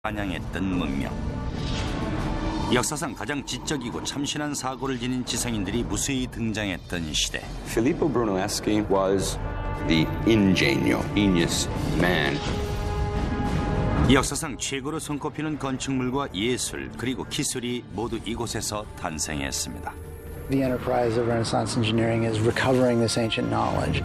반영했던 문명. 역사상 가장 지적이고 참신한 사고를 지닌 지성인들이 무수히 등장했던 시대. Filippo Brunelleschi was the ingenio, genius man. 역사상 최고로 손꼽히는 건축물과 예술 그리고 기술이 모두 이곳에서 탄생했습니다. The enterprise of Renaissance engineering is recovering this ancient knowledge.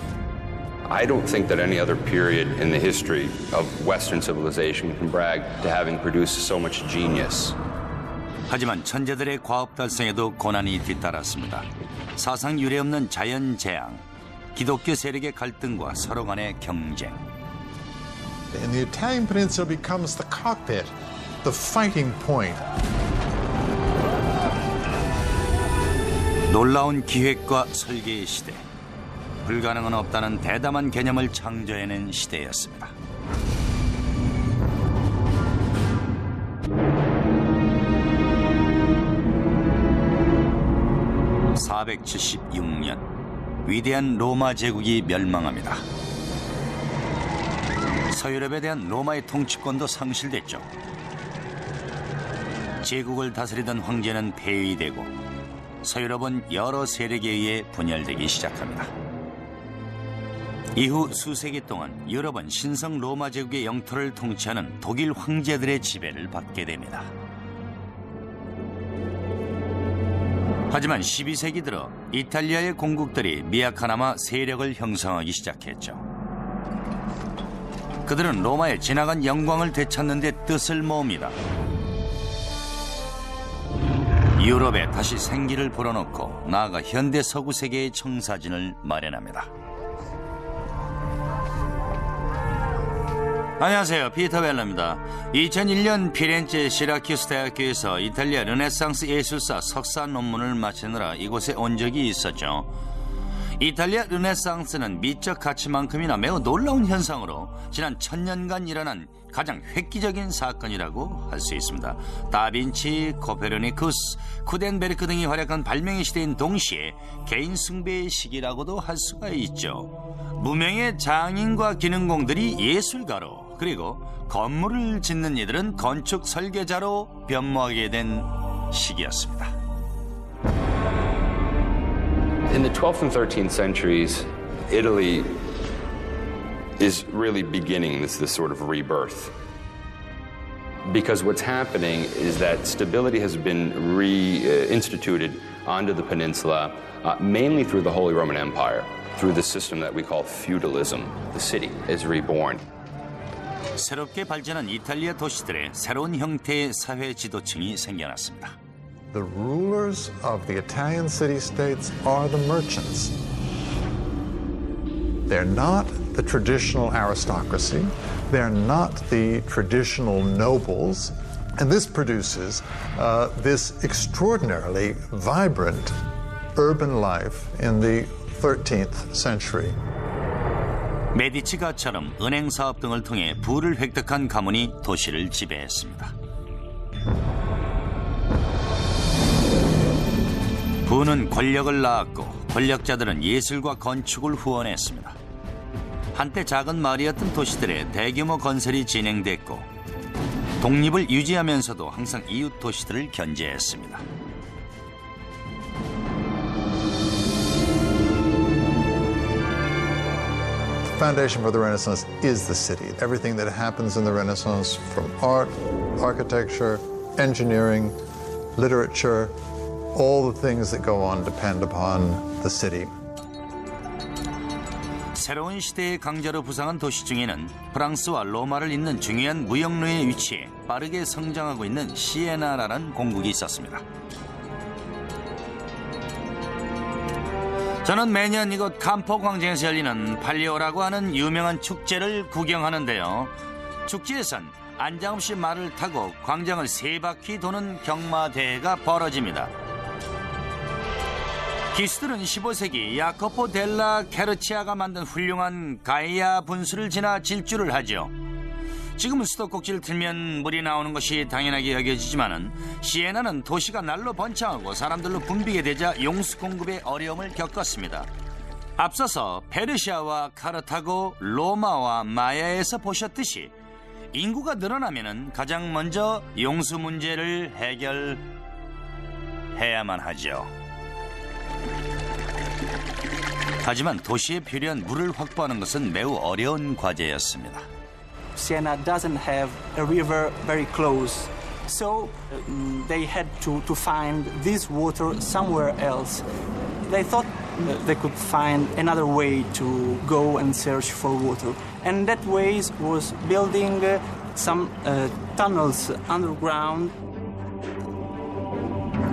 I don't think that any other period in the history of Western civilization can brag to having produced so much genius. 하지만 천재들의 과업 달성에도 고난이 뒤따랐습니다. 사상 유례없는 자연 재앙, 기독교 세력의 갈등과 서로 간의 경쟁. And the Italian peninsula becomes the cockpit, the fighting point. 놀라운 기획과 설계의 시대. 불가능은 없다는 대담한 개념을 창조해낸 시대였습니다. (476년) 위대한 로마 제국이 멸망합니다. 서유럽에 대한 로마의 통치권도 상실됐죠. 제국을 다스리던 황제는 폐위되고 서유럽은 여러 세력에 의해 분열되기 시작합니다. 이후 수세기 동안 유럽은 신성 로마 제국의 영토를 통치하는 독일 황제들의 지배를 받게 됩니다. 하지만 12세기 들어 이탈리아의 공국들이 미약하나마 세력을 형성하기 시작했죠. 그들은 로마의 지나간 영광을 되찾는 데 뜻을 모읍니다. 유럽에 다시 생기를 불어넣고 나아가 현대 서구 세계의 청사진을 마련합니다. 안녕하세요, 피터 벨러입니다. 2001년 피렌체 시라큐스 대학교에서 이탈리아 르네상스 예술사 석사 논문을 마치느라 이곳에 온 적이 있었죠. 이탈리아 르네상스는 미적 가치만큼이나 매우 놀라운 현상으로 지난 1000년간 일어난 가장 획기적인 사건이라고 할 수 있습니다. 다빈치, 코페르니쿠스, 쿠덴베르크 등이 활약한 발명의 시대인 동시에 개인 숭배의 시기라고도 할 수가 있죠. 무명의 장인과 기능공들이 예술가로, 그리고 건물을 짓는 이들은 건축 설계자로 변모하게 된 시기였습니다. In the 12th and 13th centuries, Italy is really beginning this sort of rebirth. Because what's happening is that stability has been reinstituted onto the peninsula, mainly through the Holy Roman Empire, through the system that we call feudalism. The city is reborn. 새롭게 발전한 이탈리아 도시들의 새로운 형태의 사회 지도층이 생겨났습니다. The rulers of the Italian city-states are the merchants. They're not the traditional aristocracy. They're not the traditional nobles. And this produces this extraordinarily vibrant urban life in the 13th century. 메디치가처럼 은행 사업 등을 통해 부를 획득한 가문이 도시를 지배했습니다. 부는 권력을 낳았고 권력자들은 예술과 건축을 후원했습니다. 한때 작은 마을이었던 도시들의 대규모 건설이 진행됐고 독립을 유지하면서도 항상 이웃 도시들을 견제했습니다. The foundation for the Renaissance is the city. Everything that happens in the Renaissance, from art, architecture, engineering, literature, all the things that go on depend upon the city. 새로운 시대의 강자로 부상한 도시 중에는 프랑스와 로마를 잇는 중요한 무역로에 위치해 빠르게 성장하고 있는 시에나라는 공국이 있었습니다. 저는 매년 이곳 campo 광장에서 열리는 팔리오라고 하는 유명한 축제를 구경하는데요. 축제에선 안장없이 말을 타고 광장을 3바퀴 도는 경마대회가 벌어집니다. 기수들은 15세기 야코포 델라 케르치아가 만든 훌륭한 가이아 분수를 지나 질주를 하죠. 지금은 수도꼭지를 틀면 물이 나오는 것이 당연하게 여겨지지만은 시에나는 도시가 날로 번창하고 사람들로 붐비게 되자 용수 공급에 어려움을 겪었습니다. 앞서서 페르시아와 카르타고, 로마와 마야에서 보셨듯이 인구가 늘어나면은 가장 먼저 용수 문제를 해결해야만 하죠. 하지만 도시에 필요한 물을 확보하는 것은 매우 어려운 과제였습니다. Siena doesn't have a river very close, so they had to find this water somewhere else. They thought they could find another way to go and search for water, and that way was building some tunnels underground.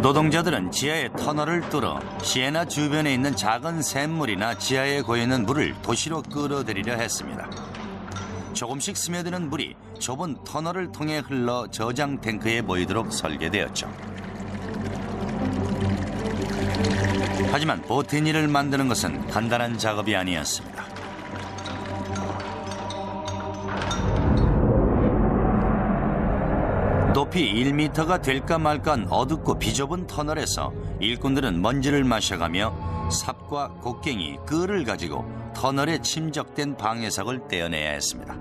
노동자들은 지하의 터널을 뚫어 시에나 주변에 있는 작은 샘물이나 지하에 고여있는 물을 도시로 끌어들이려 했습니다. 조금씩 스며드는 물이 좁은 터널을 통해 흘러 저장 탱크에 모이도록 설계되었죠. 하지만 보티니를 만드는 것은 간단한 작업이 아니었습니다. 높이 1m가 될까 말까한 어둡고 비좁은 터널에서 일꾼들은 먼지를 마셔가며 삽과 곡괭이, 끌을 가지고 터널에 침적된 방해석을 떼어내야 했습니다.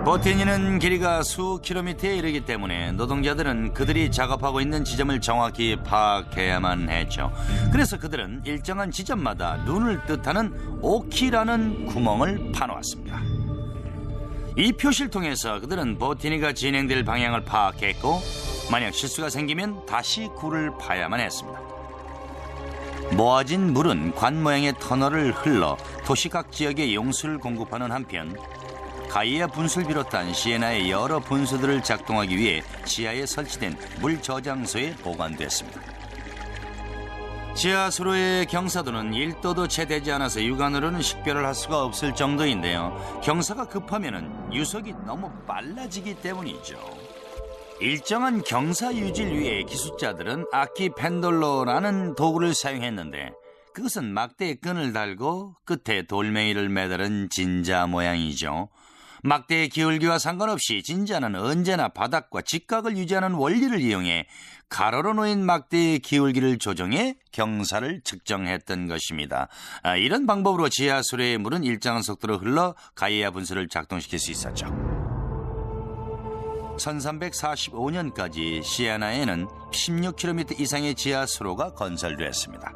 보티니는 길이가 수 킬로미터에 이르기 때문에 노동자들은 그들이 작업하고 있는 지점을 정확히 파악해야만 했죠. 그래서 그들은 일정한 지점마다 눈을 뜻하는 오키라는 구멍을 파놓았습니다. 이 표시를 통해서 그들은 보티니가 진행될 방향을 파악했고 만약 실수가 생기면 다시 굴을 파야만 했습니다. 모아진 물은 관 모양의 터널을 흘러 도시 각 지역에 용수를 공급하는 한편 가이아 분수를 비롯한 시에나의 여러 분수들을 작동하기 위해 지하에 설치된 물 저장소에 보관됐습니다. 지하수로의 경사도는 1도도 채 되지 않아서 육안으로는 식별을 할 수가 없을 정도인데요. 경사가 급하면 유속이 너무 빨라지기 때문이죠. 일정한 경사 유지를 위해 기술자들은 악기 펜돌로라는 도구를 사용했는데 그것은 막대에 끈을 달고 끝에 돌멩이를 매달은 진자 모양이죠. 막대의 기울기와 상관없이 진자는 언제나 바닥과 직각을 유지하는 원리를 이용해 가로로 놓인 막대의 기울기를 조정해 경사를 측정했던 것입니다. 이런 방법으로 지하수로의 물은 일정한 속도로 흘러 가이아 분수를 작동시킬 수 있었죠. 1345년까지 시에나에는 16km 이상의 지하수로가 건설됐습니다.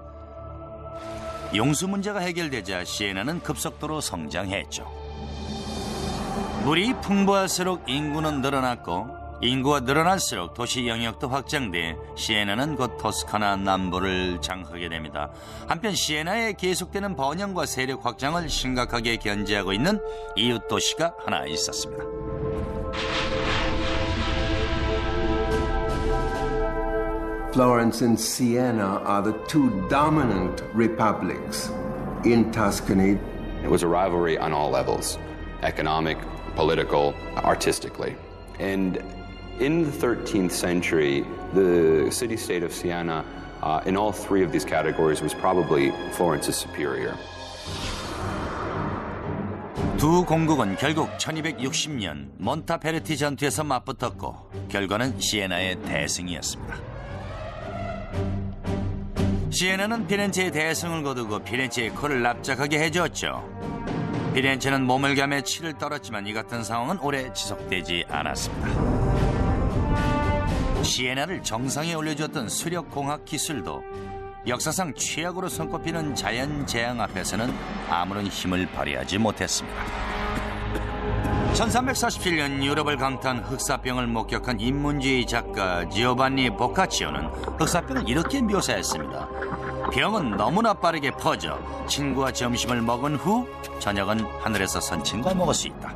용수 문제가 해결되자 시에나는 급속도로 성장했죠. 물이 풍부할수록 인구는 늘어났고 인구가 늘어날수록 도시 영역도 확장돼 시에나는 곧 토스카나 남부를 장악하게 됩니다. 한편 시에나의 계속되는 번영과 세력 확장을 심각하게 견제하고 있는 이웃 도시가 하나 있었습니다. Florence and Siena are the two dominant republics in Tuscany. It was a rivalry on all levels, economic, political, artistically. And in the 13th century, the city-state of Siena, in all three of these categories, was probably Florence's superior. 두 공국은 결국 1260년 몬타페르티 전투에서 맞붙었고 결과는 시에나의 대승이었습니다. 시에나는 피렌체의 대승을 거두고 피렌체의 코를 납작하게 해주었죠. 피렌체는 몸을 감에 치를 떨었지만 이 같은 상황은 오래 지속되지 않았습니다. 시에나를 정상에 올려주었던 수력공학 기술도 역사상 최악으로 손꼽히는 자연재앙 앞에서는 아무런 힘을 발휘하지 못했습니다. 1347년 유럽을 강타한 흑사병을 목격한 인문주의 작가 지오반니 보카치오는 흑사병을 이렇게 묘사했습니다. 병은 너무나 빠르게 퍼져 친구와 점심을 먹은 후 저녁은 하늘에서 선친과 먹을 수 있다.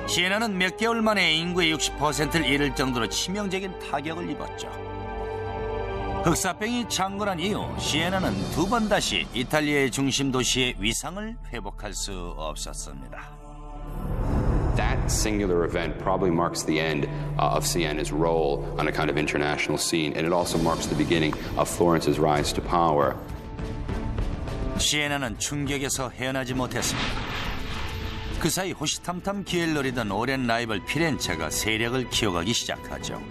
시에나는 몇 개월 만에 인구의 60%를 잃을 정도로 치명적인 타격을 입었죠. 흑사병이 창궐한 이후 시에나는 두 번 다시 이탈리아의 중심 도시의 위상을 회복할 수 없었습니다. That singular event probably marks the end of Siena's role on a kind of international scene, and it also marks the beginning of Florence's rise to power. 시에나는 충격에서 헤어나지 못했습니다. 그 사이 호시탐탐 기회를 노리던 오랜 라이벌 피렌체가 세력을 키워가기 시작하죠.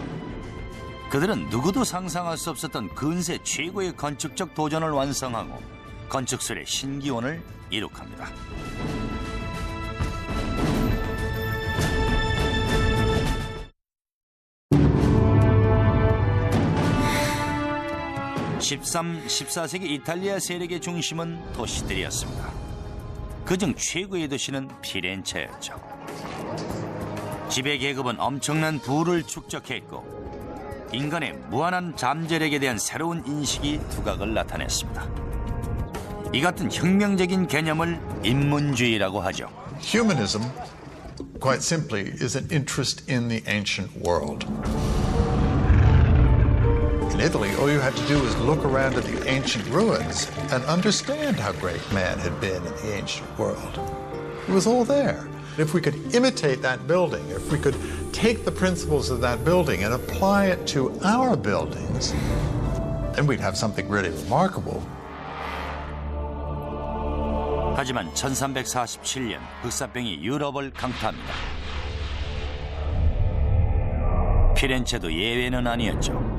그들은 누구도 상상할 수 없었던 근세 최고의 건축적 도전을 완성하고 건축술의 신기원을 이룩합니다. (13, 14세기) 이탈리아 세력의 중심은 도시들이었습니다. 그중 최고의 도시는 피렌체였죠. 지배계급은 엄청난 부를 축적했고 인간의 무한한 잠재력에 대한 새로운 인식이 두각을 나타냈습니다. 이 같은 혁명적인 개념을 인문주의라고 하죠. Humanism, quite simply, is an interest in the ancient world. In Italy, all you had to do was look around at the ancient ruins and understand how great man had been in the ancient world. It was all there. If we could imitate that building, if we could take the principles of that building and apply it to our buildings, then we'd have something really remarkable. 하지만 1347년 흑사병이 유럽을 강타합니다. 피렌체도 예외는 아니었죠.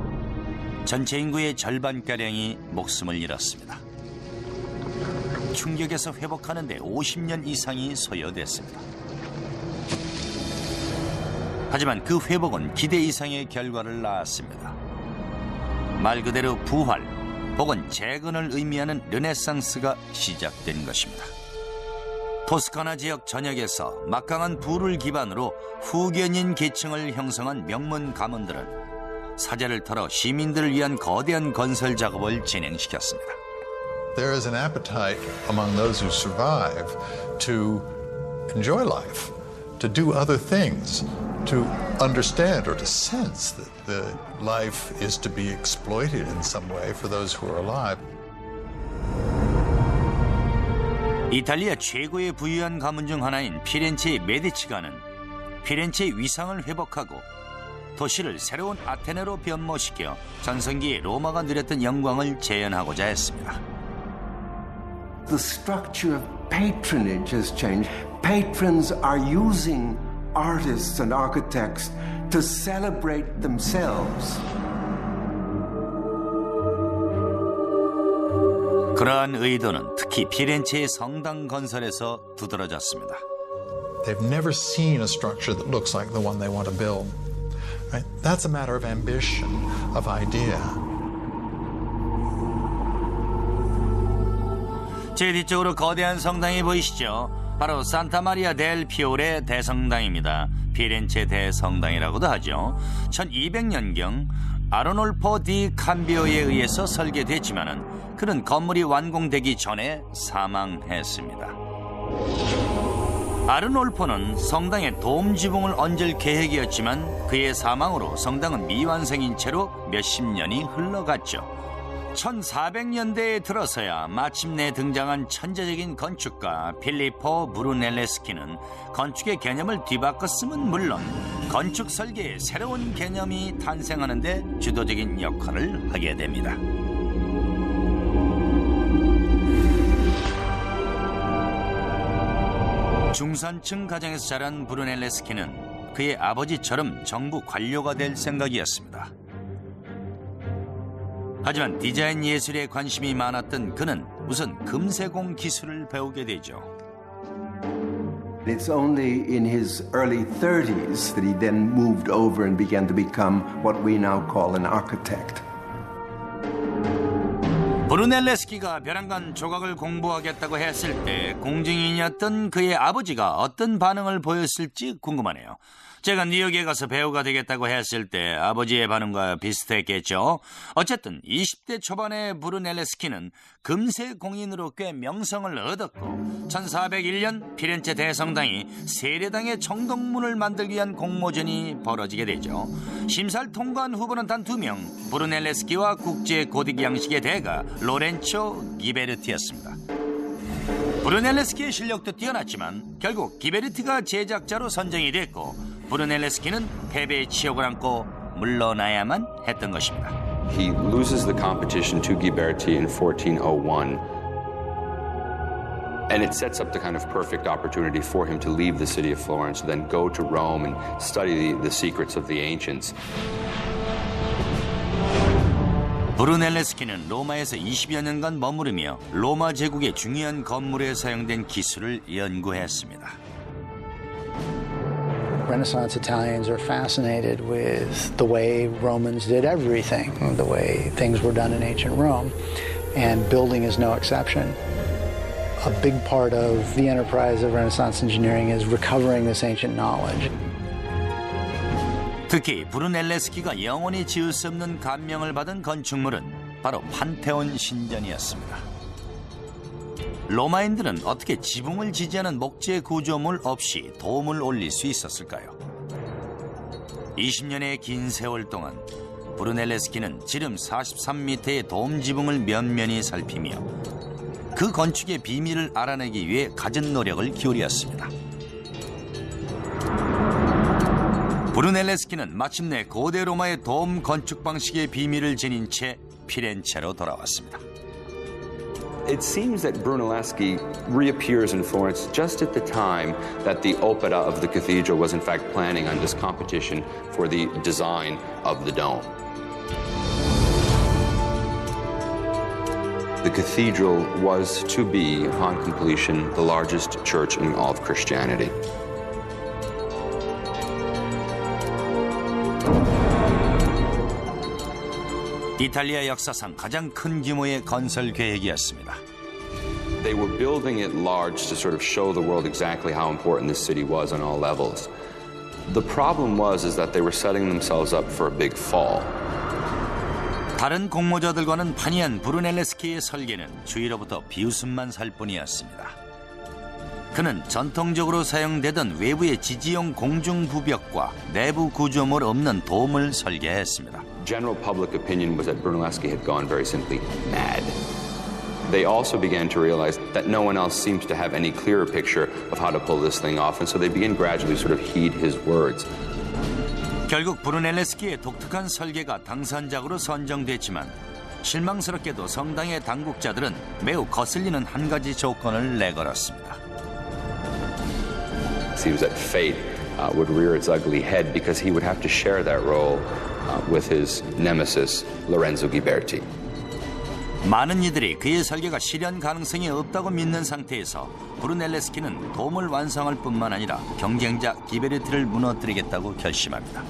전체 인구의 절반가량이 목숨을 잃었습니다. 충격에서 회복하는 데 50년 이상이 소요됐습니다. 하지만 그 회복은 기대 이상의 결과를 낳았습니다. 말 그대로 부활 혹은 재건을 의미하는 르네상스가 시작된 것입니다. 토스카나 지역 전역에서 막강한 부를 기반으로 후견인 계층을 형성한 명문 가문들은 사제를 털어 시민들을 위한 거대한 건설 작업을 진행시켰습니다. There is an appetite among those who survive to enjoy life, to do other things, to understand or to sense that the life is to be exploited in some way for those who are alive. 이탈리아 최고의 부유한 가문 중 하나인 피렌체의 메디치가는 피렌체의 위상을 회복하고 도시를 새로운 아테네로 변모시켜 전성기에 로마가 누렸던 영광을 재현하고자 했습니다. The structure of patronage has changed. Patrons are using artists and architects to celebrate themselves. 그러한 의도는 특히 피렌체의 성당 건설에서 두드러졌습니다. They've never seen a structure that looks like the one they want to build. Right? That's a matter of ambition, of idea. 제 뒤쪽으로 거대한 성당이 보이시죠? 바로 산타마리아 델 피오레 대성당입니다. 피렌체 대성당이라고도 하죠. 1200년경 아르놀포 디 캄비오에 의해서 설계됐지만은 그는 건물이 완공되기 전에 사망했습니다. 아르놀포는 성당에 돔 지붕을 얹을 계획이었지만 그의 사망으로 성당은 미완성인 채로 몇십 년이 흘러갔죠. 1400년대에 들어서야 마침내 등장한 천재적인 건축가 필리포 브루넬레스키는 건축의 개념을 뒤바꿨음은 물론 건축 설계의 새로운 개념이 탄생하는 데 주도적인 역할을 하게 됩니다. 중산층 가정에서 자란 브루넬레스키는 그의 아버지처럼 정부 관료가 될 생각이었습니다. 하지만 디자인 예술에 관심이 많았던 그는 우선 금세공 기술을 배우게 되죠. It's only in his early 30s that he then moved over and began to become what we now call an architect. 브루넬레스키가 벼랑간 조각을 공부하겠다고 했을 때 공증인이었던 그의 아버지가 어떤 반응을 보였을지 궁금하네요. 제가 뉴욕에 가서 배우가 되겠다고 했을 때 아버지의 반응과 비슷했겠죠. 어쨌든 20대 초반의 브루넬레스키는 금세 공인으로 꽤 명성을 얻었고 1401년 피렌체 대성당이 세례당의 정동문을 만들기 위한 공모전이 벌어지게 되죠. 심사를 통과한 후보는 단 2명, 브루넬레스키와 국제 고딕 양식의 대가 로렌초 기베르티였습니다. 브루넬레스키의 실력도 뛰어났지만 결국 기베르티가 제작자로 선정이 됐고 브루넬레스키는 패배의 치욕을 안고 물러나야만 했던 것입니다. He loses the competition to Ghiberti in 1401, and it sets up the kind of perfect opportunity for him to leave the city of Florence, then go to Rome and study the secrets of the ancients. 브루넬레스키는 로마에서 20여 년간 머무르며 로마 제국의 중요한 건물에 사용된 기술을 연구했습니다. Renaissance Italians are fascinated with the way Romans did everything, the way things were done in ancient Rome, and building is no exception. A big part of the enterprise of Renaissance engineering is recovering this ancient knowledge. 특히 브루넬레스키가 영원히 지울 수 없는 감명을 받은 건축물은 바로 판테온 신전이었습니다. 로마인들은 어떻게 지붕을 지지하는 목재 구조물 없이 돔을 올릴 수 있었을까요? 20년의 긴 세월 동안 브루넬레스키는 지름 43m의 돔 지붕을 면면히 살피며 그 건축의 비밀을 알아내기 위해 갖은 노력을 기울였습니다. 브루넬레스키는 마침내 고대 로마의 돔 건축 방식의 비밀을 지닌 채 피렌체로 돌아왔습니다. It seems that Brunelleschi reappears in Florence just at the time that the Opera of the cathedral was in fact planning on this competition for the design of the dome. The cathedral was to be, upon completion, the largest church in all of Christianity. 이탈리아 역사상 가장 큰 규모의 건설 계획이었습니다. They were building it large to sort of show the world exactly how important this city was on all levels. The problem was that they were setting themselves up for a big fall. 다른 공모자들과는 판이한 브루넬레스키의 설계는 주위로부터 비웃음만 살 뿐이었습니다. 그는 전통적으로 사용되던 외부의 지지용 공중부벽과 내부 구조물 없는 돔을 설계했습니다. General public opinion was that Brunelleschi had gone very simply mad. They also began to realize that no one else seems to have any clearer picture of how to pull this thing off, and so they began gradually sort of heed his words. 결국 브루넬레스키의 독특한 설계가 당선작으로 선정됐지만 실망스럽게도 성당의 당국자들은 매우 거슬리는 한 가지 조건을 내걸었습니다. It seems that fate would rear its ugly head because he would have to share that role with his nemesis Lorenzo Ghiberti. 많은 이들이 그의 설계가 실현 가능성이 없다고 믿는 상태에서 브루넬레스키는 돔을 완성할 뿐만 아니라 경쟁자 기베르티를 무너뜨리겠다고 결심합니다.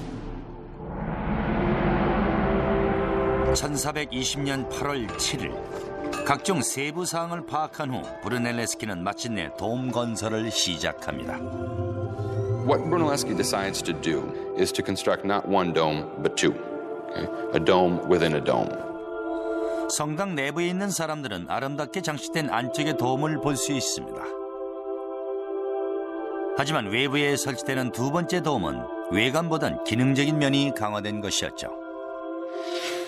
1420년 8월 7일 각종 세부 사항을 파악한 후 브루넬레스키는 마침내 돔 건설을 시작합니다. What Brunelleschi decides to do is to construct not one dome but two. Okay? A dome within a dome. 성당 내부에 있는 사람들은 아름답게 장식된 안쪽의 돔을 볼 수 있습니다. 하지만 외부에 설치되는 두 번째 돔은 외관보단 기능적인 면이 강화된 것이었죠.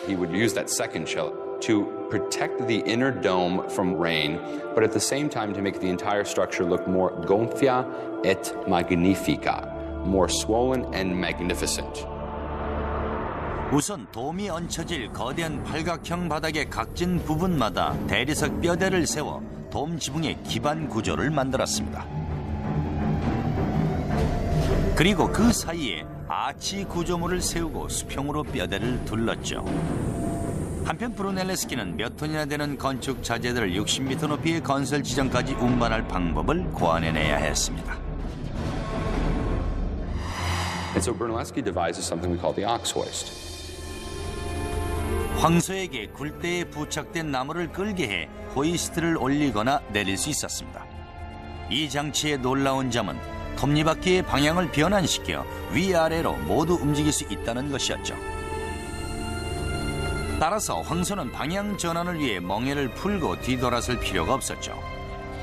He would use that second shell to protect the inner dome from rain, but at the same time to make the entire structure look more gonfia et magnifica, more swollen and magnificent. 우선 돔이 얹혀질 거대한 팔각형 바닥의 각진 부분마다 대리석 뼈대를 세워 돔 지붕의 기반 구조를 만들었습니다. 그리고 그 사이에 아치 구조물을 세우고 수평으로 뼈대를 둘렀죠. 한편 브루넬레스키는 몇 톤이나 되는 건축 자재들을 60m 높이의 건설 지점까지 운반할 방법을 고안해내야 했습니다. And so Brunelleschi devises something we call the ox hoist. 황소에게 굴대에 부착된 나무를 끌게 해 호이스트를 올리거나 내릴 수 있었습니다. 이 장치의 놀라운 점은 톱니바퀴의 방향을 변환시켜 위아래로 모두 움직일 수 있다는 것이었죠. 따라서 황소는 방향 전환을 위해 멍에를 풀고 뒤돌아설 필요가 없었죠.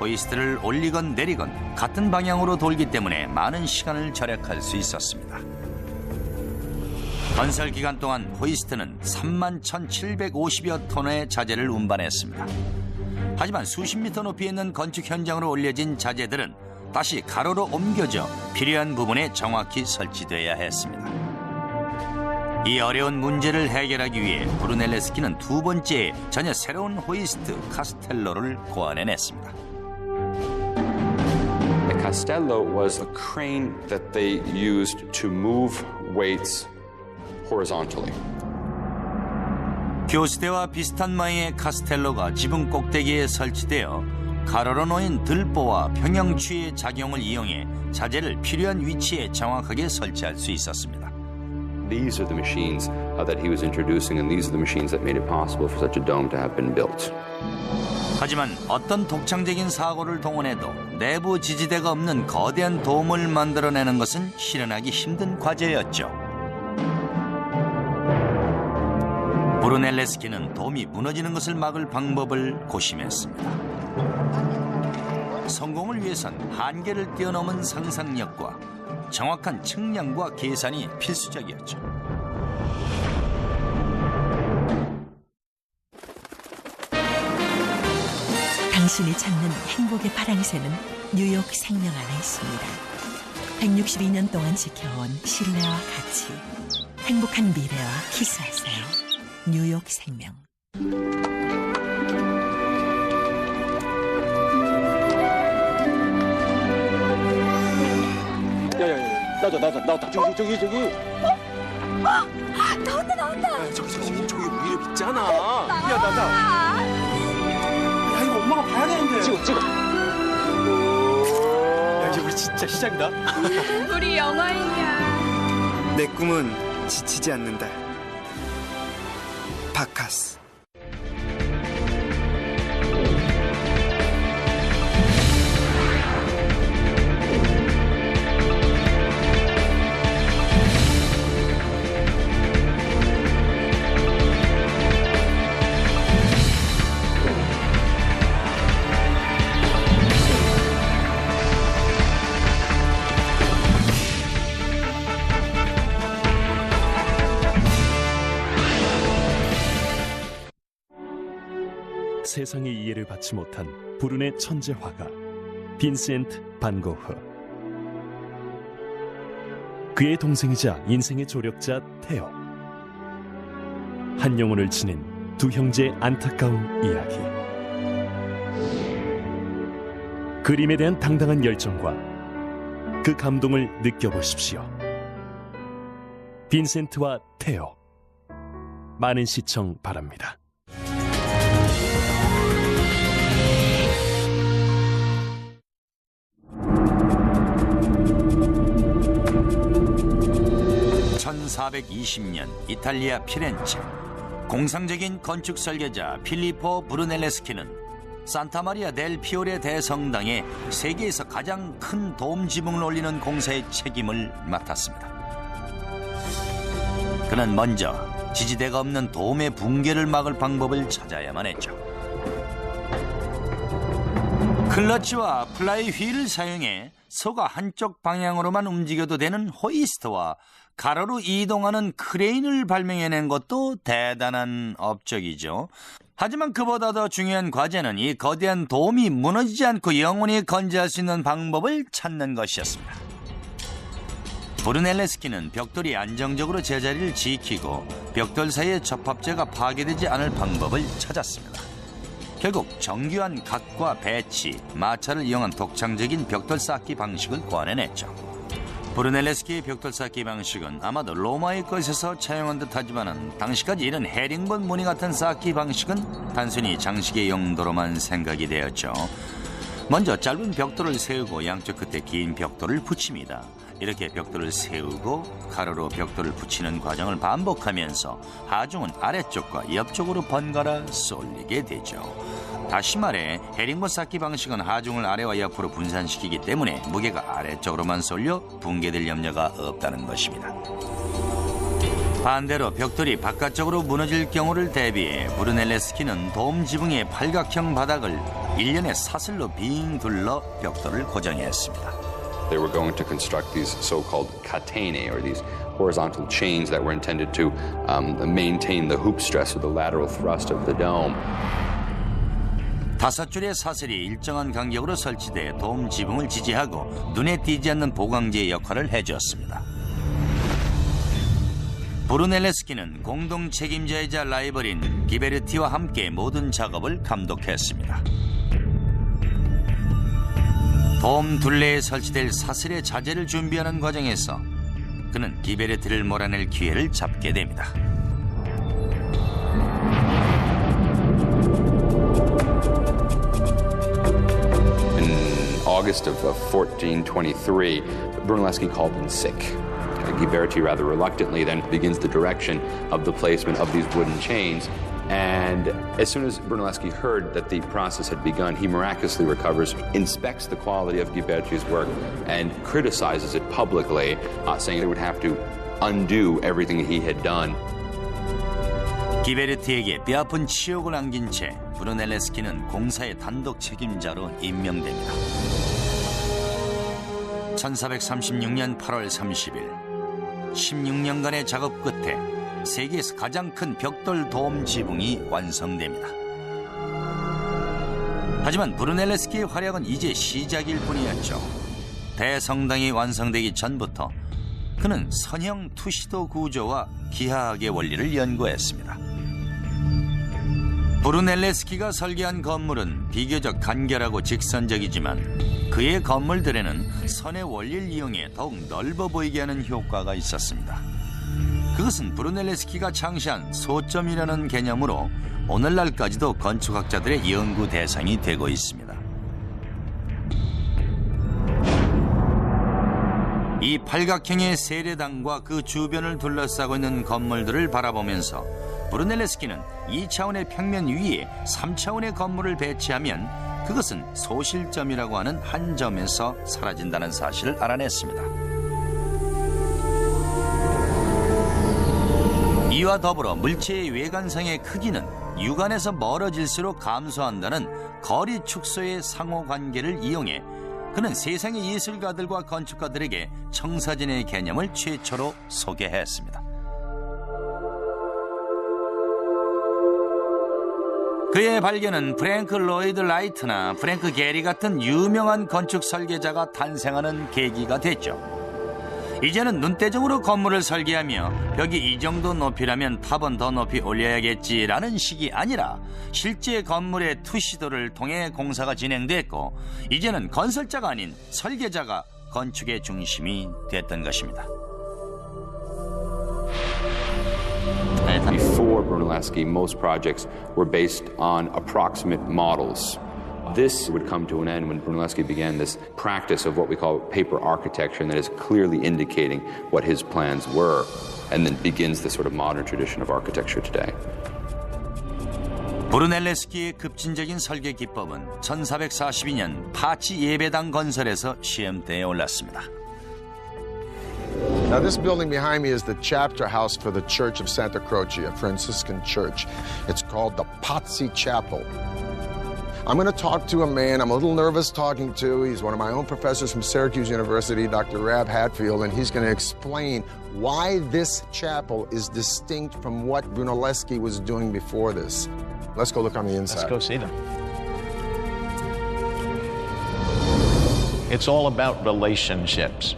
호이스트를 올리건 내리건 같은 방향으로 돌기 때문에 많은 시간을 절약할 수 있었습니다. 건설 기간 동안 호이스트는 31,750여 톤의 자재를 운반했습니다. 하지만 수십 미터 높이에 있는 건축 현장으로 올려진 자재들은 다시 가로로 옮겨져 필요한 부분에 정확히 설치돼야 했습니다. 이 어려운 문제를 해결하기 위해 브루넬레스키는 두 번째 전혀 새로운 호이스트 카스텔로를 고안해냈습니다. The castello was a crane that they used to move weights horizontally. 교수대와 비슷한 모양의 카스텔로가 지붕 꼭대기에 설치되어 가로로 놓인 들보와 평형추의 작용을 이용해 자재를 필요한 위치에 정확하게 설치할 수 있었습니다. These are the machines that he was introducing, and these are the machines that made it possible for such a dome to have been built. 하지만 어떤 독창적인 사고를 동원해도 내부 지지대가 없는 거대한 돔을 만들어내는 것은 실현하기 힘든 과제였죠. 브루넬레스키는 돔이 무너지는 것을 막을 방법을 고심했습니다. 성공을 위해선 한계를 뛰어넘은 상상력과 정확한 측량과 계산이 필수적이었죠. 당신이 찾는 행복의 파랑새는 뉴욕 생명 안에 있습니다. 162년 동안 지켜온 신뢰와 가치, 행복한 미래와 키스하세요. 뉴욕 생명. 야야야, 나왔다. 저기. 나온다. 저기 위에 있잖아. 야, 나. 야, 이거 엄마가 봐야 되는데. 찍어. 야, 이제 우리 진짜 시작이다. 우리 영화인이야. 내 꿈은 지치지 않는다. 바카스. 세상의 이해를 받지 못한 불운의 천재 화가 빈센트 반 고흐. 그의 동생이자 인생의 조력자 테오. 한 영혼을 지닌 두 형제의 안타까운 이야기. 그림에 대한 당당한 열정과 그 감동을 느껴보십시오. 빈센트와 테오. 많은 시청 바랍니다. (1420년) 이탈리아 피렌체. 공상적인 건축 설계자 필리포 브루넬레스키는 산타마리아 델 피오레 대성당에 세계에서 가장 큰 돔 지붕을 올리는 공사의 책임을 맡았습니다. 그는 먼저 지지대가 없는 돔의 붕괴를 막을 방법을 찾아야만 했죠. 클러치와 플라이 휠을 사용해 소가 한쪽 방향으로만 움직여도 되는 호이스트와 가로로 이동하는 크레인을 발명해낸 것도 대단한 업적이죠. 하지만 그보다 더 중요한 과제는 이 거대한 돔이 무너지지 않고 영원히 건재할 수 있는 방법을 찾는 것이었습니다. 브루넬레스키는 벽돌이 안정적으로 제자리를 지키고 벽돌 사이의 접합재가 파괴되지 않을 방법을 찾았습니다. 결국 정교한 각과 배치, 마찰을 이용한 독창적인 벽돌 쌓기 방식을 고안해냈죠. 브루넬레스키의 벽돌 쌓기 방식은 아마도 로마의 것에서 차용한 듯하지만 당시까지 이런 헤링본 무늬 같은 쌓기 방식은 단순히 장식의 용도로만 생각이 되었죠. 먼저 짧은 벽돌을 세우고 양쪽 끝에 긴 벽돌을 붙입니다. 이렇게 벽돌을 세우고 가로로 벽돌을 붙이는 과정을 반복하면서 하중은 아래쪽과 옆쪽으로 번갈아 쏠리게 되죠. 다시 말해 헤링본 쌓기 방식은 하중을 아래와 옆으로 분산시키기 때문에 무게가 아래쪽으로만 쏠려 붕괴될 염려가 없다는 것입니다. 반대로 벽돌이 바깥쪽으로 무너질 경우를 대비해 브루넬레스키는 돔 지붕의 팔각형 바닥을 일련의 사슬로 빙 둘러 벽돌을 고정했습니다. They were going to construct these so-called catene, or these horizontal chains that were intended to maintain the hoop stress or the lateral thrust of the dome. 5줄의 사슬이 일정한 간격으로 설치돼 돔 지붕을 지지하고 눈에 띄지 않는 보강제의 역할을 해주었습니다. 브루넬레스키는 공동 책임자이자 라이벌인 기베르티와 함께 모든 작업을 감독했습니다. 돔 둘레에 설치될 사슬의 자재를 준비하는 과정에서 그는 기베르티를 몰아낼 기회를 잡게 됩니다. August of 1423, Brunelleschi called in sick. Ghiberti rather reluctantly then begins the direction of the placement of these wooden chains. And as soon as Brunelleschi heard that the process had begun, he miraculously recovers, inspects the quality of Ghiberti's work, and criticizes it publicly, saying they would have to undo everything he had done. 기베르티에게 뼈아픈 치욕을 안긴 채 브루넬레스키는 공사의 단독 책임자로 임명됩니다. 1436년 8월 30일 16년간의 작업 끝에 세계에서 가장 큰 벽돌 돔 지붕이 완성됩니다. 하지만 브루넬레스키의 활약은 이제 시작일 뿐이었죠. 대성당이 완성되기 전부터 그는 선형 투시도 구조와 기하학의 원리를 연구했습니다. 브루넬레스키가 설계한 건물은 비교적 간결하고 직선적이지만 그의 건물들에는 선의 원리를 이용해 더욱 넓어 보이게 하는 효과가 있었습니다. 그것은 브루넬레스키가 창시한 소점이라는 개념으로 오늘날까지도 건축학자들의 연구 대상이 되고 있습니다. 이 팔각형의 세례당과 그 주변을 둘러싸고 있는 건물들을 바라보면서 브루넬레스키는 2차원의 평면 위에 3차원의 건물을 배치하면 그것은 소실점이라고 하는 한 점에서 사라진다는 사실을 알아냈습니다. 이와 더불어 물체의 외관상의 크기는 육안에서 멀어질수록 감소한다는 거리 축소의 상호관계를 이용해 그는 세상의 예술가들과 건축가들에게 청사진의 개념을 최초로 소개했습니다. 그의 발견은 프랭크 로이드 라이트나 프랭크 게리 같은 유명한 건축 설계자가 탄생하는 계기가 됐죠. 이제는 눈대중으로 건물을 설계하며 벽이 이 정도 높이라면 탑은 더 높이 올려야겠지라는 식이 아니라 실제 건물의 투시도를 통해 공사가 진행됐고 이제는 건설자가 아닌 설계자가 건축의 중심이 됐던 것입니다. Before Brunelleschi, most projects were based on approximate models. This would come to an end when Brunelleschi began this practice of what we call paper architecture, and that is clearly indicating what his plans were, and then begins the sort of modern tradition of architecture today. 브루넬레스키의 급진적인 설계 기법은 1442년 파치 예배당 건설에서 시험대에 올랐습니다. Now, this building behind me is the chapter house for the Church of Santa Croce, a Franciscan church. It's called the Pazzi Chapel. I'm going to talk to a man I'm a little nervous talking to. He's one of my own professors from Syracuse University, Dr. Rab Hatfield, and he's going to explain why this chapel is distinct from what Brunelleschi was doing before this. Let's go look on the inside. Let's go see them. It's all about relationships.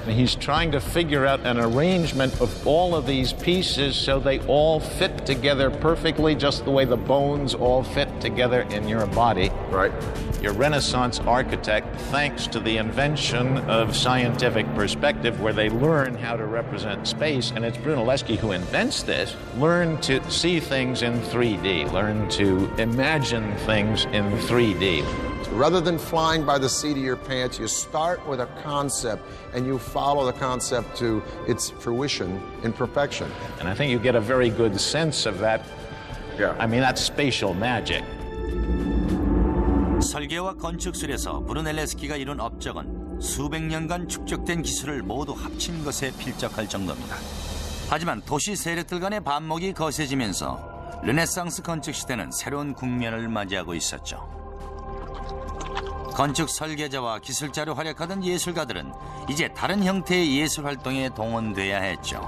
He's trying to figure out an arrangement of all of these pieces so they all fit together perfectly, just the way the bones all fit together in your body. Right. Your Renaissance architect, thanks to the invention of scientific perspective, where they learn how to represent space, and it's Brunelleschi who invents this, learn to see things in 3D, learn to imagine things in 3D. Rather than flying by the seat of your pants, you start with a concept and you follow the concept to its fruition in perfection. And I think you get a very good sense of that. Yeah. I mean, that's spatial magic. 설계와 건축술에서 브루넬레스키가 이룬 업적은 수백 년간 축적된 기술을 모두 합친 것에 필적할 정도입니다. 하지만 도시 세력들 간의 반목이 거세지면서 르네상스 건축 시대는 새로운 국면을 맞이하고 있었죠. 건축 설계자와 기술자로 활약하던 예술가들은 이제 다른 형태의 예술 활동에 동원돼야 했죠.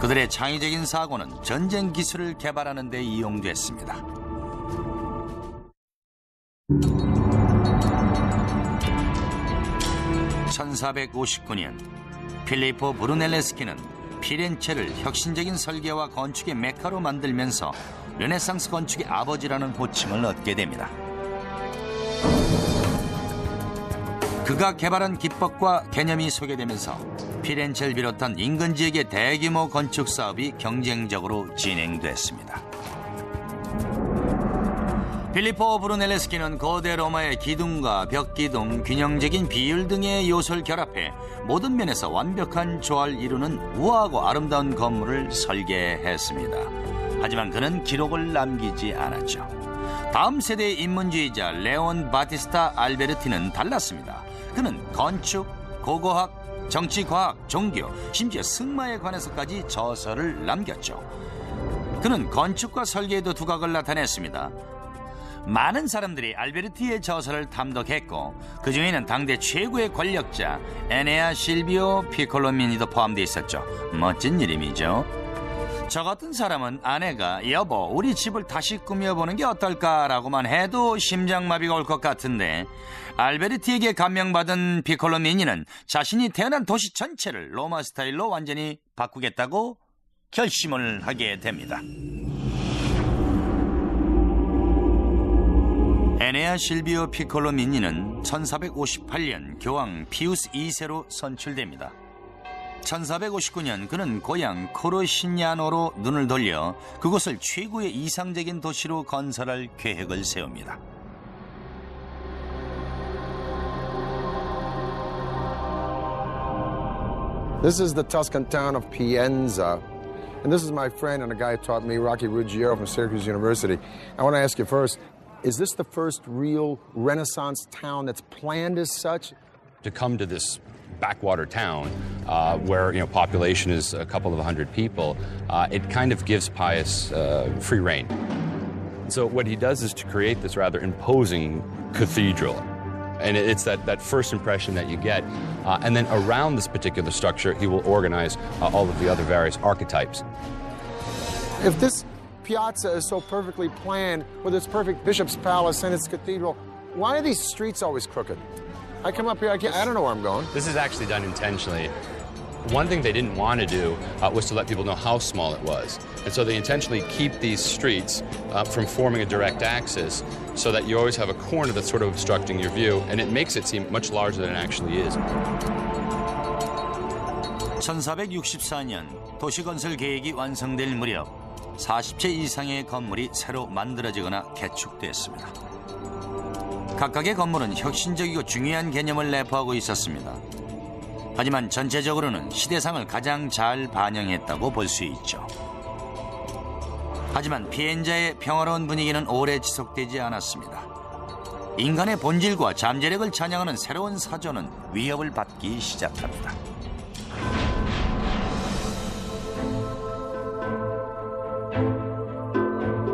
그들의 창의적인 사고는 전쟁 기술을 개발하는 데 이용됐습니다. (1459년) 필리포 브루넬레스키는 피렌체를 혁신적인 설계와 건축의 메카로 만들면서 르네상스 건축의 아버지라는 호칭을 얻게 됩니다. 그가 개발한 기법과 개념이 소개되면서 피렌체를 비롯한 인근 지역의 대규모 건축 사업이 경쟁적으로 진행됐습니다. 필리포 브루넬레스키는 거대 로마의 기둥과 벽 기둥, 균형적인 비율 등의 요소를 결합해 모든 면에서 완벽한 조화를 이루는 우아하고 아름다운 건물을 설계했습니다. 하지만 그는 기록을 남기지 않았죠. 다음 세대의 인문주의자 레온 바티스타 알베르티는 달랐습니다. 그는 건축, 고고학, 정치과학, 종교, 심지어 승마에 관해서까지 저서를 남겼죠. 그는 건축과 설계에도 두각을 나타냈습니다. 많은 사람들이 알베르티의 저서를 탐독했고 그 중에는 당대 최고의 권력자 에네아 실비오 피콜로미니도 포함되어 있었죠. 멋진 이름이죠. 저 같은 사람은 아내가 여보 우리 집을 다시 꾸며보는 게 어떨까라고만 해도 심장마비가 올 것 같은데 알베르티에게 감명받은 피콜로미니는 자신이 태어난 도시 전체를 로마 스타일로 완전히 바꾸겠다고 결심을 하게 됩니다. 에네아 실비오 피콜로미니는 1458년 교황 피우스 2세로 선출됩니다. 1459년 그는 고향 코르시냐노로 눈을 돌려 그곳을 최고의 이상적인 도시로 건설할 계획을 세웁니다. This is the Tuscan town of Pienza. And this is my friend and a guy who taught me, Rocky Ruggiero from Syracuse University. I want to ask you first, is this the first real Renaissance town that's planned as such? To come to this backwater town where population is a couple of hundred people, it kind of gives Pius free rein. So what he does is to create this rather imposing cathedral. And it's that first impression that you get. And then around this particular structure, he will organize all of the other various archetypes. If this piazza is so perfectly planned with its perfect bishop's palace and its cathedral, why are these streets always crooked? I come up here, I don't know where I'm going. This is actually done intentionally. One thing they didn't want to do was to let people know how small it was. And so they intentionally keep these streets from forming a direct axis so that you always have a corner that's sort of obstructing your view, and it makes it seem much larger than it actually is. 1464년 도시건설 계획이 완성될 무렵 40채 이상의 건물이 새로 만들어지거나 개축됐습니다. 각각의 건물은 혁신적이고 중요한 개념을 내포하고 있었습니다. 하지만 전체적으로는 시대상을 가장 잘 반영했다고 볼 수 있죠. 하지만 피엔자의 평화로운 분위기는 오래 지속되지 않았습니다. 인간의 본질과 잠재력을 찬양하는 새로운 사조는 위협을 받기 시작합니다.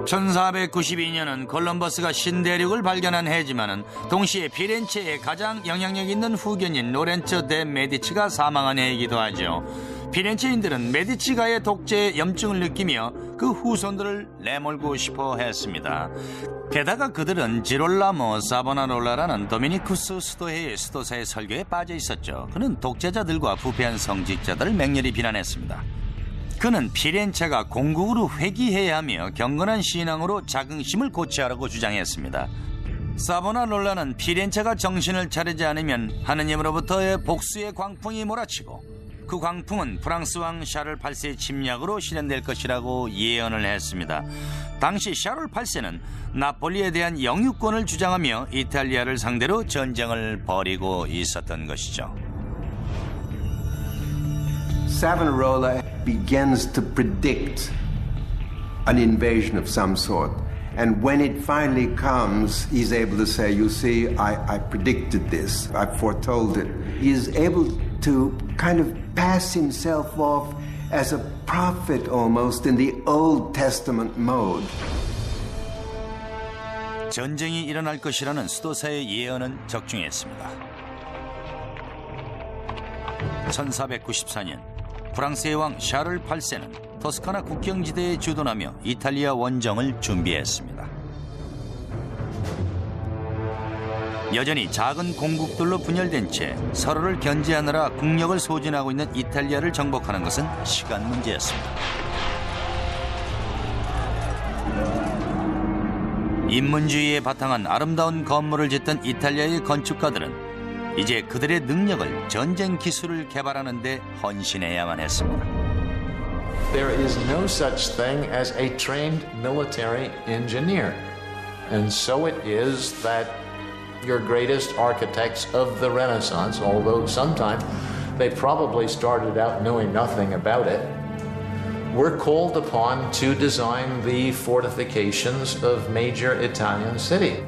(1492년은) 콜럼버스가 신대륙을 발견한 해지만은 동시에 피렌체의 가장 영향력 있는 후견인 로렌초 데 메디치가 사망한 해이기도 하죠. 피렌체인들은 메디치가의 독재에 염증을 느끼며 그 후손들을 내몰고 싶어 했습니다. 게다가 그들은 지롤라모 사보나롤라라는 도미니쿠스 수도회의 수도사의 설교에 빠져 있었죠. 그는 독재자들과 부패한 성직자들을 맹렬히 비난했습니다. 그는 피렌체가 공국으로 회귀해야 하며 경건한 신앙으로 자긍심을 고취하라고 주장했습니다. 사보나롤라는 피렌체가 정신을 차리지 않으면 하느님으로부터의 복수의 광풍이 몰아치고 그 광풍은 프랑스 왕 샤를 8세의 침략으로 실현될 것이라고 예언을 했습니다. 당시 샤를 8세는 나폴리에 대한 영유권을 주장하며 이탈리아를 상대로 전쟁을 벌이고 있었던 것이죠. Savonarola begins to predict an invasion of some sort. And when it finally comes, he's able to say, you see, I predicted this, I foretold it. He is able to kind of pass himself off as a prophet almost in the Old Testament mode. 전쟁이 일어날 것이라는 수도사의 예언은 적중했습니다. 1494년 프랑스의 왕 샤를 8세는 토스카나 국경지대에 주둔하며 이탈리아 원정을 준비했습니다. 여전히 작은 공국들로 분열된 채 서로를 견제하느라 국력을 소진하고 있는 이탈리아를 정복하는 것은 시간 문제였습니다. 인문주의에 바탕한 아름다운 건물을 짓던 이탈리아의 건축가들은 이제 그들의 능력을 전쟁 기술을 개발하는 데 헌신해야만 했습니다. There is no such thing as a trained military engineer. And so it is that your greatest architects of the Renaissance, although sometimes they probably started out knowing nothing about it, were called upon to design the fortifications of major Italian cities.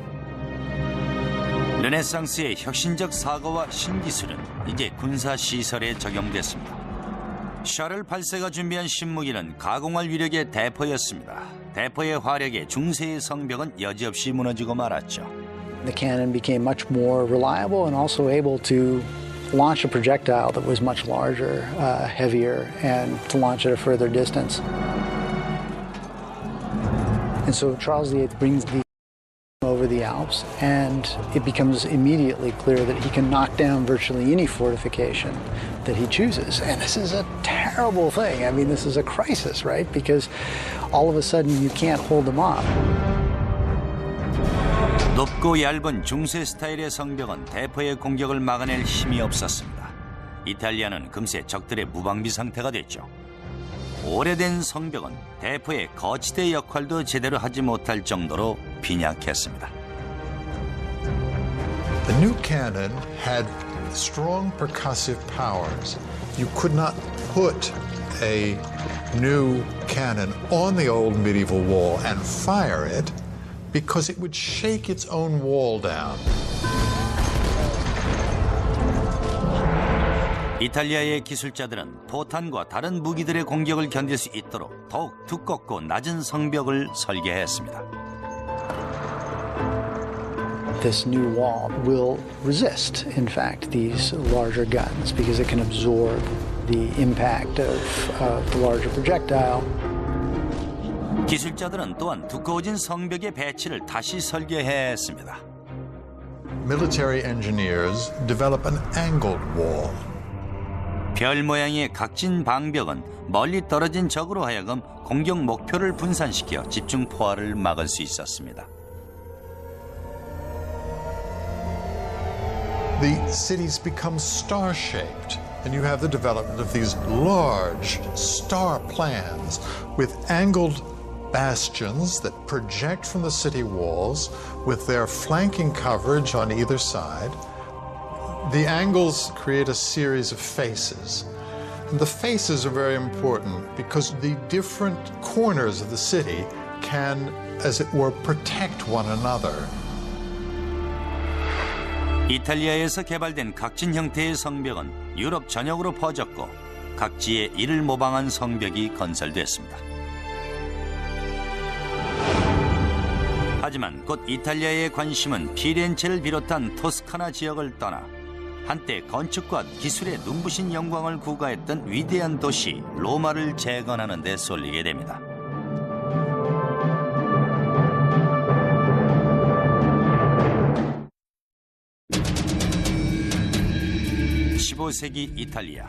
르네상스의 혁신적 사고와 신기술은 이제 군사 시설에 적용됐습니다. 샤를 8세가 준비한 신무기는 가공할 위력의 대포였습니다. 대포의 화력에 중세의 성벽은 여지없이 무너지고 말았죠. The cannon became much more reliable and also able to launch a projectile that was much larger, heavier, and to launch at a further distance. And so Charles VIII brings the over the Alps, and it becomes immediately clear that he can knock down virtually any fortification that he chooses. And this is a terrible thing. I mean, this is a crisis, right? Because all of a sudden you can't hold them off. 높고 얇은 중세 스타일의 성벽은 대포의 공격을 막아낼 힘이 없었습니다. 이탈리아는 금세 적들의 무방비 상태가 됐죠. 오래된 성벽은 대포의 거치대 역할도 제대로 하지 못할 정도로 빈약했습니다. The new cannon had strong percussive powers. You could not put a new cannon on the old medieval wall and fire it because it would shake its own wall down. 이탈리아의 기술자들은 포탄과 다른 무기들의 공격을 견딜 수 있도록 더욱 두껍고 낮은 성벽을 설계했습니다. This new wall will resist, in fact, these larger guns because it can absorb the impact of the larger projectile. 기술자들은 또한 두꺼워진 성벽의 배치를 다시 설계했습니다. Military engineers develop an angled wall. 별 모양의 각진 방벽은 멀리 떨어진 적으로 하여금 공격 목표를 분산시켜 집중 포화를 막을 수 있었습니다. The cities become star-shaped, and you have the development of these large star plans with angled bastions that project from the city walls with their flanking coverage on either side. The angles create a series of faces. And the faces are very important because the different corners of the city can, as it were, protect one another. 이탈리아에서 개발된 각진 형태의 성벽은 유럽 전역으로 퍼졌고 각지에 이를 모방한 성벽이 건설됐습니다. 하지만 곧 이탈리아의 관심은 피렌체를 비롯한 토스카나 지역을 떠나 한때 건축과 기술의 눈부신 영광을 구가했던 위대한 도시 로마를 재건하는 데 쏠리게 됩니다. 15세기 이탈리아.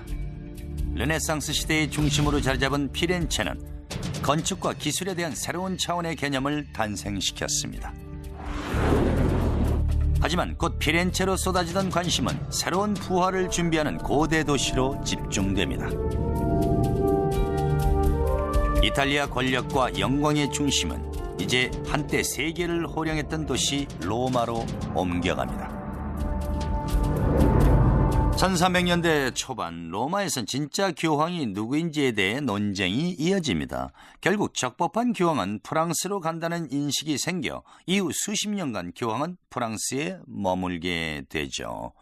르네상스 시대의 중심으로 자리잡은 피렌체는 건축과 기술에 대한 새로운 차원의 개념을 탄생시켰습니다. 하지만 곧 피렌체로 쏟아지던 관심은 새로운 부활을 준비하는 고대 도시로 집중됩니다. 이탈리아 권력과 영광의 중심은 이제 한때 세계를 호령했던 도시 로마로 옮겨갑니다. 1300년대 초반 로마에선 진짜 교황이 누구인지에 대해 논쟁이 이어집니다. 결국 적법한 교황은 프랑스로 간다는 인식이 생겨 이후 수십 년간 교황은 프랑스에 머물게 되죠.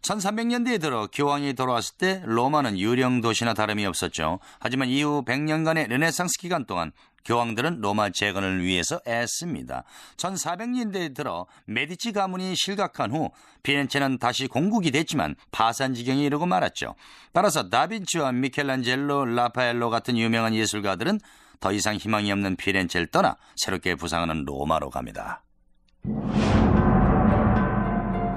1300년대에 들어 교황이 돌아왔을 때 로마는 유령 도시나 다름이 없었죠. 하지만 이후 100년간의 르네상스 기간 동안 교황들은 로마 재건을 위해서 애씁니다. 1400년대에 들어 메디치 가문이 실각한 후 피렌체는 다시 공국이 됐지만 파산 지경에 이르고 말았죠. 따라서 다빈치와 미켈란젤로, 라파엘로 같은 유명한 예술가들은 더 이상 희망이 없는 피렌체를 떠나 새롭게 부상하는 로마로 갑니다.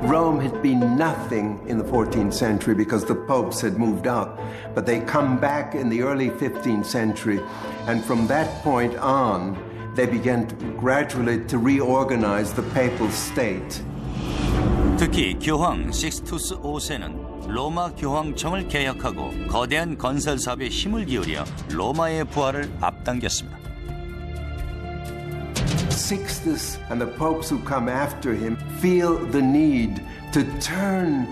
Rome had been nothing in the 14th century because the popes had moved out. But they come back in the early 15th century, and from that point on, they began gradually to reorganize the papal state. 특히 교황 식스투스 5세는 로마 교황청을 개혁하고 거대한 건설 사업에 힘을 기울여 로마의 부활을 앞당겼습니다. Sixtus and the popes who come after him feel the need to turn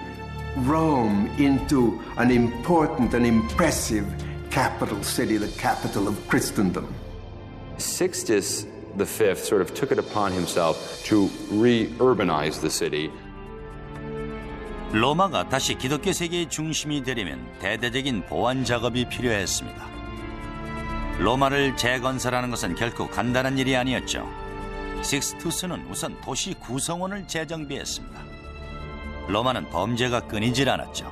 Rome into an important and impressive capital city, the capital of Christendom. Sixtus V sort of took it upon himself to re-urbanize the city. 로마가 다시 기독교 세계의 중심이 되려면 대대적인 보완 작업이 필요했습니다. 로마를 재건설하는 것은 결코 간단한 일이 아니었죠. 식스투스는 우선 도시 구성원을 재정비했습니다. 로마는 범죄가 끊이질 않았죠.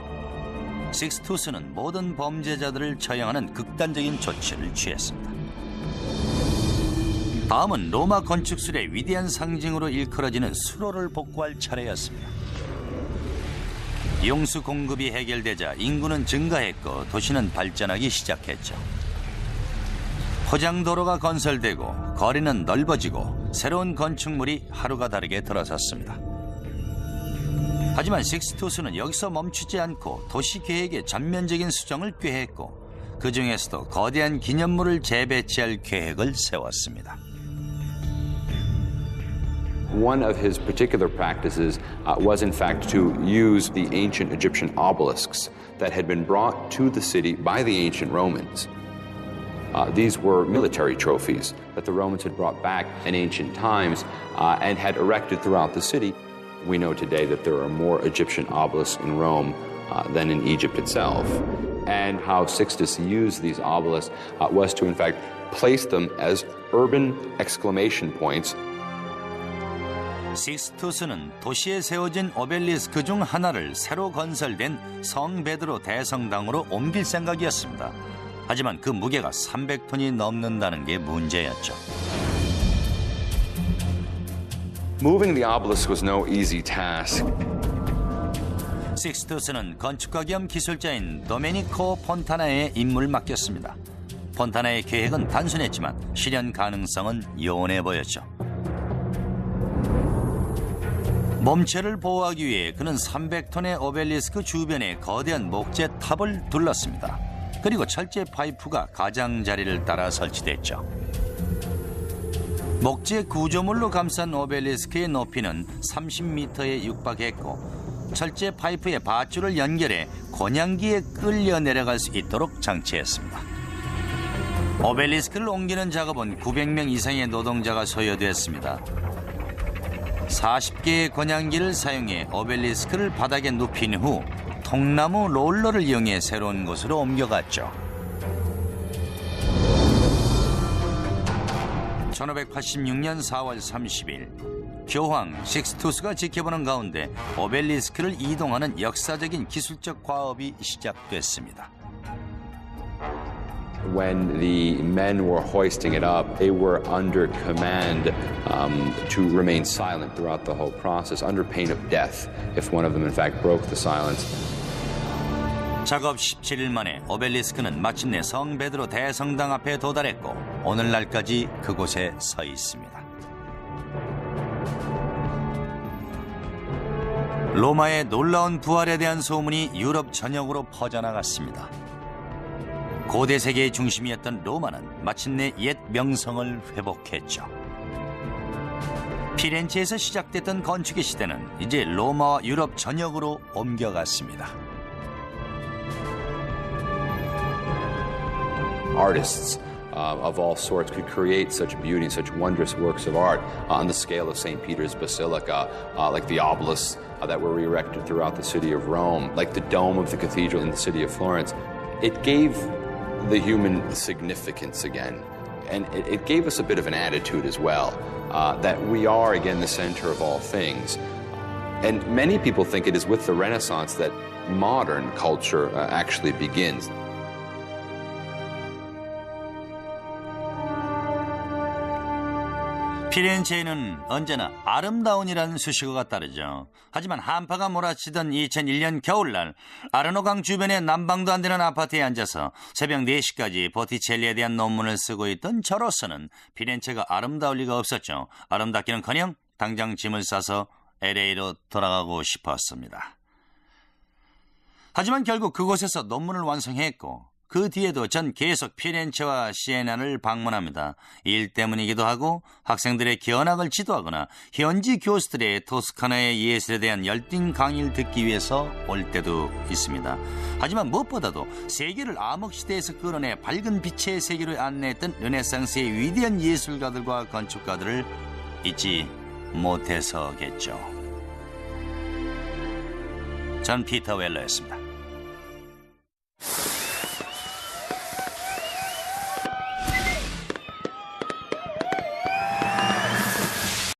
식스투스는 모든 범죄자들을 처형하는 극단적인 조치를 취했습니다. 다음은 로마 건축술의 위대한 상징으로 일컬어지는 수로를 복구할 차례였습니다. 용수 공급이 해결되자 인구는 증가했고 도시는 발전하기 시작했죠. 포장도로가 건설되고 거리는 넓어지고 새로운 건축물이 하루가 다르게 들어섰습니다. 하지만 식스투스는 여기서 멈추지 않고 도시 계획의 전면적인 수정을 꾀했고 그 중에서도 거대한 기념물을 재배치할 계획을 세웠습니다. One of his particular practices was in fact to use the ancient Egyptian obelisks that had been brought to the city by the ancient Romans. These were military trophies that the Romans had brought back in ancient times and had erected throughout the city. We know today that there are more Egyptian obelisks in Rome than in Egypt itself. And how Sixtus used these obelisks was to in fact place them as urban exclamation points. 식스투스는 도시에 세워진 오벨리스크 중 하나를 새로 건설된 성 베드로 대성당으로 옮길 생각이었습니다. 하지만 그 무게가 300톤이 넘는다는 게 문제였죠. Moving the obelisk was no easy task. 식스투스는 건축가 겸 기술자인 도메니코 폰타나에 임무를 맡겼습니다. 폰타나의 계획은 단순했지만 실현 가능성은 요원해 보였죠. 몸체를 보호하기 위해 그는 300톤의 오벨리스크 주변에 거대한 목재 탑을 둘렀습니다. 그리고 철제 파이프가 가장자리를 따라 설치됐죠. 목재 구조물로 감싼 오벨리스크의 높이는 30m에 육박했고 철제 파이프의 밧줄을 연결해 권양기에 끌려 내려갈 수 있도록 장치했습니다. 오벨리스크를 옮기는 작업은 900명 이상의 노동자가 소요됐습니다. 40개의 권양기를 사용해 오벨리스크를 바닥에 눕힌 후 통나무 롤러를 이용해 새로운 곳으로 옮겨갔죠. 1586년 4월 30일 교황 식스투스가 지켜보는 가운데 오벨리스크를 이동하는 역사적인 기술적 과업이 시작됐습니다. When the men were hoisting it up, they were under command to remain silent throughout the whole process, under pain of death if one of them in fact broke the silence. 작업 17일 만에 오벨리스크는 마침내 성 베드로 대성당 앞에 도달했고 오늘날까지 그곳에 서 있습니다. 로마의 놀라운 부활에 대한 소문이 유럽 전역으로 퍼져나갔습니다. 고대 세계의 중심이었던 로마는 마침내 옛 명성을 회복했죠. 피렌체에서 시작됐던 건축의 시대는 이제 로마와 유럽 전역으로 옮겨갔습니다. Artists of all sorts could create such beauty, such wondrous works of art on the scale of St. Peter's Basilica, like the obelisks that were erected throughout the city of Rome, like the dome of the cathedral in the city of Florence. It gave the human significance again, and it gave us a bit of an attitude as well, that we are again the center of all things. And many people think it is with the Renaissance that modern culture actually begins. 피렌체에는 언제나 아름다운이라는 수식어가 따르죠. 하지만 한파가 몰아치던 2001년 겨울날 아르노강 주변의 난방도 안 되는 아파트에 앉아서 새벽 4시까지 보티첼리에 대한 논문을 쓰고 있던 저로서는 피렌체가 아름다울 리가 없었죠. 아름답기는커녕 당장 짐을 싸서 LA로 돌아가고 싶었습니다. 하지만 결국 그곳에서 논문을 완성했고 그 뒤에도 전 계속 피렌체와 시에나를 방문합니다. 일 때문이기도 하고 학생들의 견학을 지도하거나 현지 교수들의 토스카나의 예술에 대한 열띤 강의를 듣기 위해서 올 때도 있습니다. 하지만 무엇보다도 세계를 암흑시대에서 끌어내 밝은 빛의 세계로 안내했던 르네상스의 위대한 예술가들과 건축가들을 잊지 못해서겠죠. 전 피터 웰러였습니다.